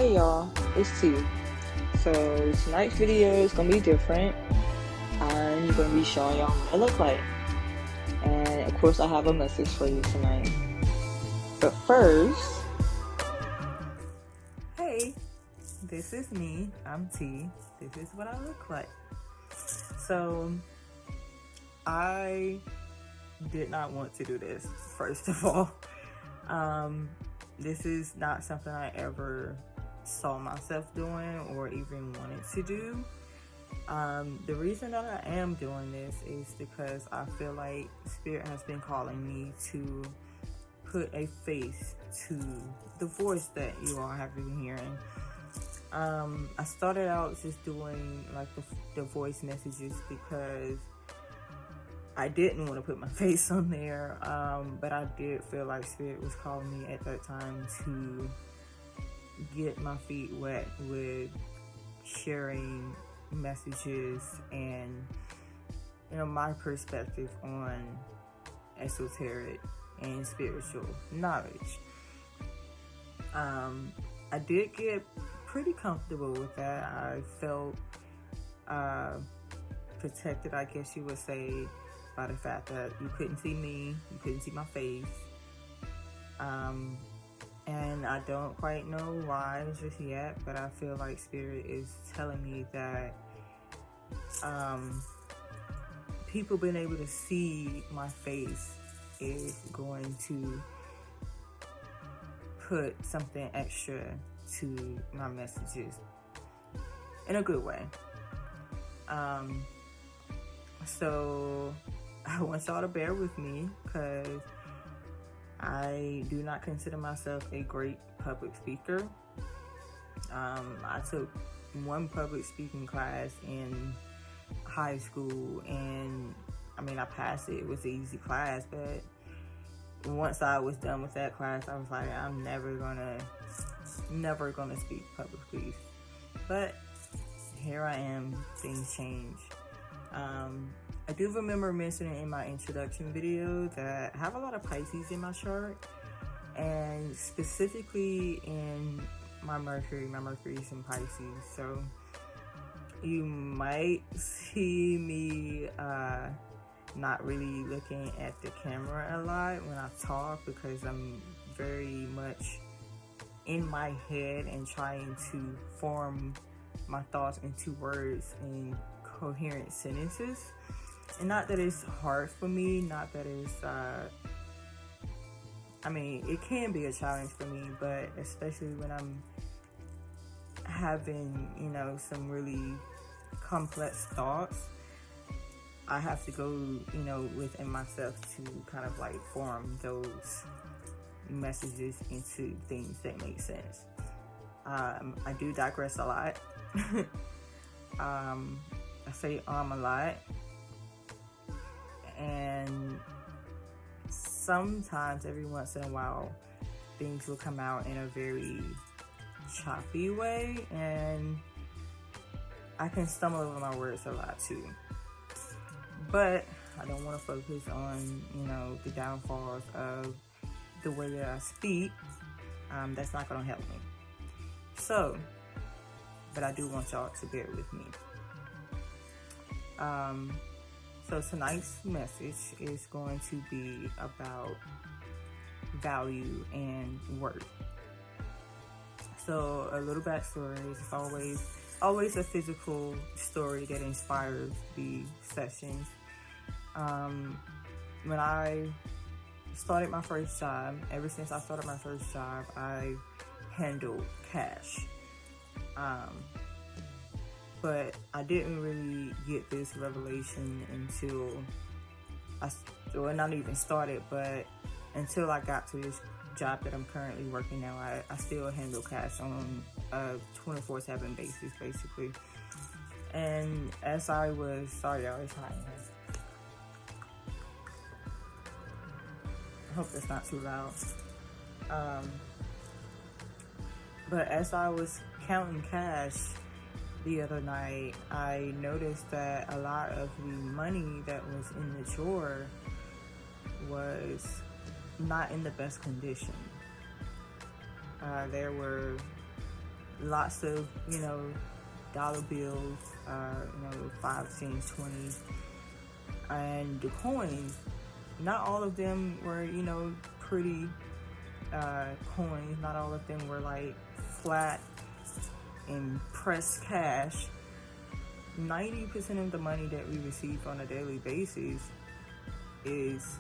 Hey y'all, it's T. So tonight's video is gonna be different. I'm gonna be showing y'all what I look like. And of course I have a message for you tonight. But first, hey, this is me. I'm T. This is what I look like. So I did not want to do this, first of all. This is not something I ever saw myself doing or even wanted to do. The reason that I am doing this is because I feel like Spirit has been calling me to put a face to the voice that you all have been hearing. I started out just doing like the voice messages because I didn't want to put my face on there, but I did feel like Spirit was calling me at that time to get my feet wet with sharing messages and, you know, my perspective on esoteric and spiritual knowledge. I did get pretty comfortable with that. I felt protected, I guess you would say, by the fact that you couldn't see me, you couldn't see my face. And I don't quite know why just yet, but I feel like Spirit is telling me that people being able to see my face is going to put something extra to my messages in a good way. So I want y'all to bear with me because I do not consider myself a great public speaker. I took one public speaking class in high school, and I mean, I passed it. It was an easy class, but once I was done with that class, I was like, I'm never gonna speak publicly. But here I am. Things change. I do remember mentioning in my introduction video that I have a lot of Pisces in my chart, and specifically in my Mercury. My Mercury is in Pisces, so you might see me not really looking at the camera a lot when I talk, because I'm very much in my head and trying to form my thoughts into words and coherent sentences. And not that it's hard for me, not that it's I mean, it can be a challenge for me, but especially when I'm having, you know, some really complex thoughts, I have to go, you know, within myself to kind of like form those messages into things that make sense. I do digress a lot. I say a lot, and sometimes every once in a while things will come out in a very choppy way, and I can stumble over my words a lot too. But I don't want to focus on, you know, the downfalls of the way that I speak. That's not going to help me. So, but I do want y'all to bear with me. So tonight's message is going to be about value and worth. So a little backstory is always a physical story that inspires the sessions. When I started my first job, ever since I started my first job, I handled cash. But I didn't really get this revelation until not even started, but until I got to this job that I'm currently working now. I still handle cash on a 24/7 basis, basically. And as I was, sorry y'all, it's hot in here. I hope that's not too loud. But as I was counting cash the other night, I noticed that a lot of the money that was in the drawer was not in the best condition. There were lots of, dollar bills, 5 cents, 20s, and the coins. Not all of them were, pretty coins. Not all of them were like flat and pressed cash. 90% of the money that we receive on a daily basis is,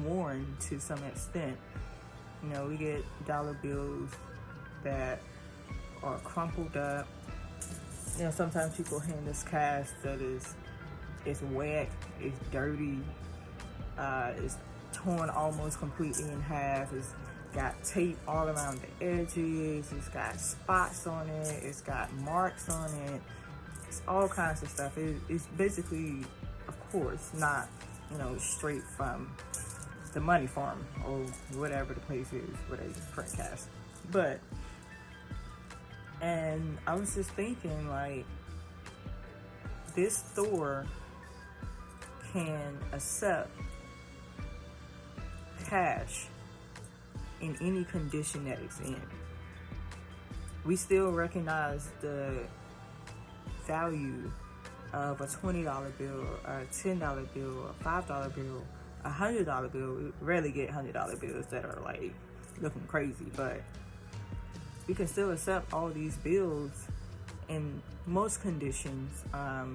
worn to some extent. We get dollar bills that are crumpled up. Sometimes people hand us cash that it's wet, it's dirty, it's torn almost completely in half, it's got tape all around the edges, it's got spots on it, it's got marks on it, it's all kinds of stuff. It's basically, of course, not, straight from the money farm or whatever the place is where they print cash. And I was just thinking, like, this store can accept cash in any condition that it's in. We still recognize the value of a $20 bill, a $10 bill, a $5 bill, a $100 bill. We rarely get $100 bills that are like looking crazy, but we can still accept all these bills in most conditions. I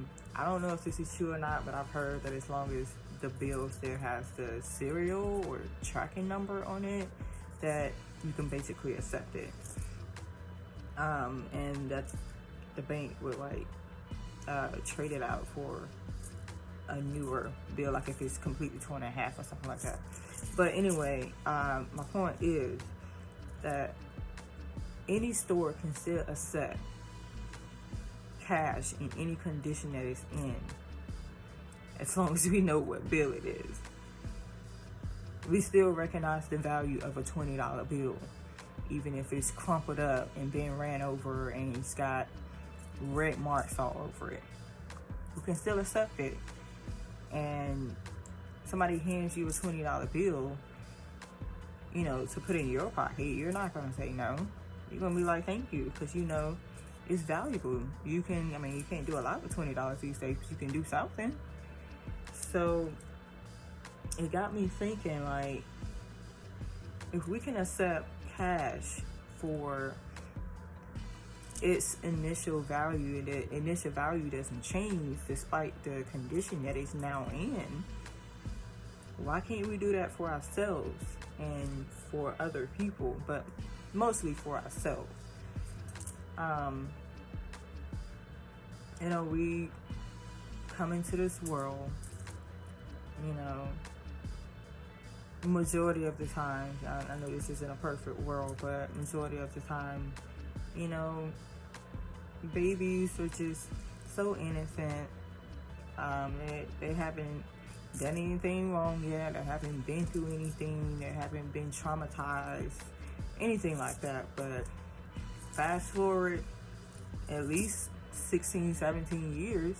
don't know if this is true or not, but I've heard that as long as the bills there has the serial or tracking number on it, that you can basically accept it. And that the bank would trade it out for a newer bill, like if it's completely torn in half or something like that. But anyway, my point is that any store can still accept cash in any condition that it's in, as long as we know what bill it is. We still recognize the value of a $20 bill, even if it's crumpled up and been ran over and it's got red marks all over it. We can still accept it. And somebody hands you a $20 bill, to put in your pocket, you're not going to say no. You're going to be like, thank you, because it's valuable. You can't do a lot with $20 these days, but you can do something. So it got me thinking, like, if we can accept cash for its initial value, and the initial value doesn't change despite the condition that it's now in, why can't we do that for ourselves and for other people, but mostly for ourselves? We come into this world, majority of the time, I know this isn't a perfect world, but majority of the time, babies are just so innocent. They haven't done anything wrong yet. They haven't been through anything. They haven't been traumatized, anything like that. But fast forward at least 16, 17 years,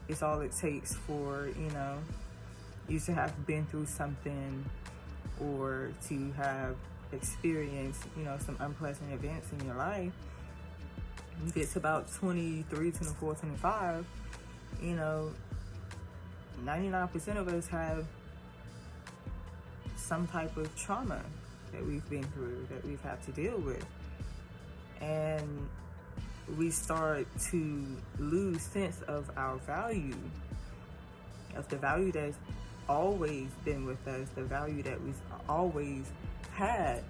it's all it takes for, you to have been through something or to have experienced, some unpleasant events in your life. You get to about 23, 24, 25, 99% of us have some type of trauma that we've been through, that we've had to deal with. And we start to lose sense of our value, of the value that's always been with us, the value that we've always had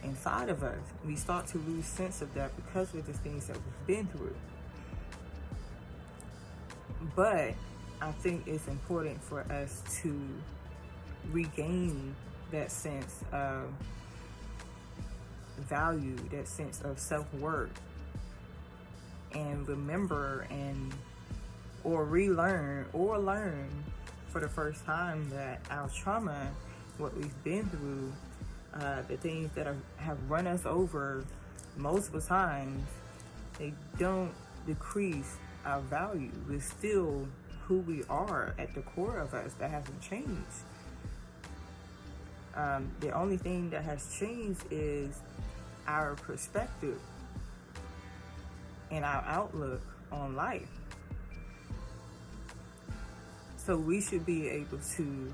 inside of us. We start to lose sense of that because of the things that we've been through. But I think it's important for us to regain that sense of value, that sense of self-worth, and remember or relearn or learn for the first time that our trauma, what we've been through, the things that have run us over multiple times, they don't decrease our value. We're still who we are at the core of us. That hasn't changed. The only thing that has changed is our perspective and our outlook on life. So we should be able to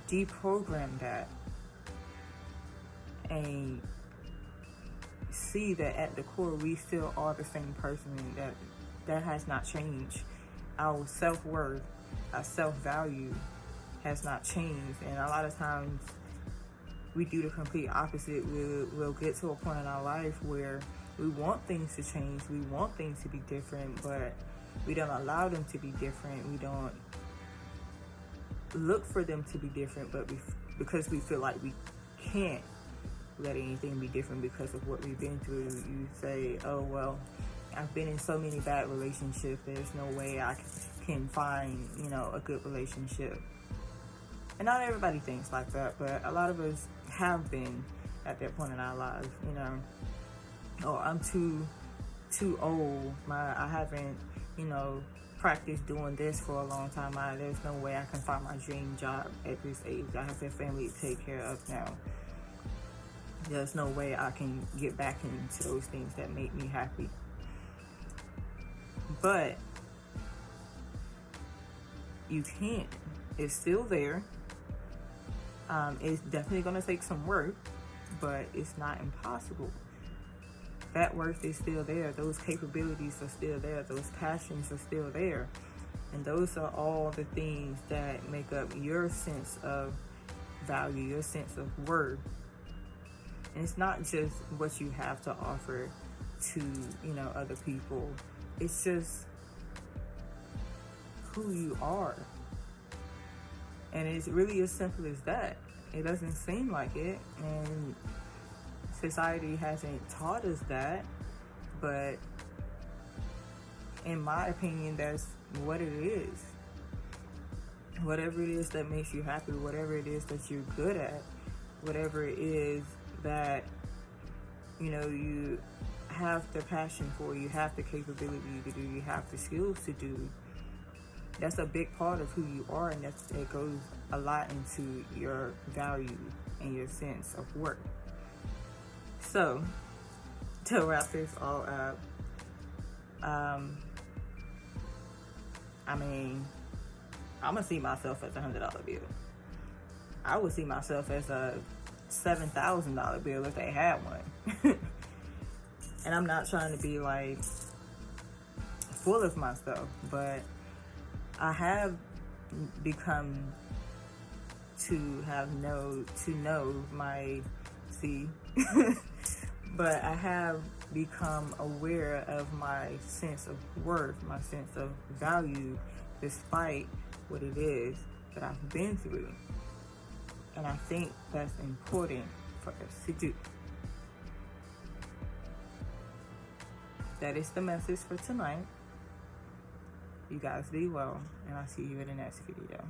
deprogram that and see that at the core we still are the same person, and that has not changed. Our self-worth, our self-value has not changed. And a lot of times we do the complete opposite. We'll get to a point in our life where we want things to change, we want things to be different, but we don't allow them to be different. We don't look for them to be different, but because we feel like we can't let anything be different because of what we've been through. You say, oh, well, I've been in so many bad relationships, there's no way I can find, a good relationship. And not everybody thinks like that, but a lot of us have been at that point in our lives, oh, I'm too old, I haven't, practiced doing this for a long time. There's no way I can find my dream job at this age. I have a family to take care of now. There's no way I can get back into those things that make me happy. But you can. It's still there. It's definitely going to take some work, but it's not impossible. That work is still there. Those capabilities are still there. Those passions are still there. And those are all the things that make up your sense of value, your sense of worth. And it's not just what you have to offer to, other people. It's just who you are. And it's really as simple as that. It doesn't seem like it. And society hasn't taught us that. But in my opinion, that's what it is. Whatever it is that makes you happy, whatever it is that you're good at, whatever it is that you have the passion for, you have the capability to do, you have the skills to do, that's a big part of who you are, and it goes a lot into your value and your sense of worth. So to wrap this all up, I'm gonna see myself as $100 bill. I would see myself as a $7,000 bill if they had one. And I'm not trying to be like full of myself, but I have become to know my but I have become aware of my sense of worth, my sense of value, despite what it is that I've been through. And I think that's important for us to do. That is the message for tonight. You guys be well, and I'll see you in the next video.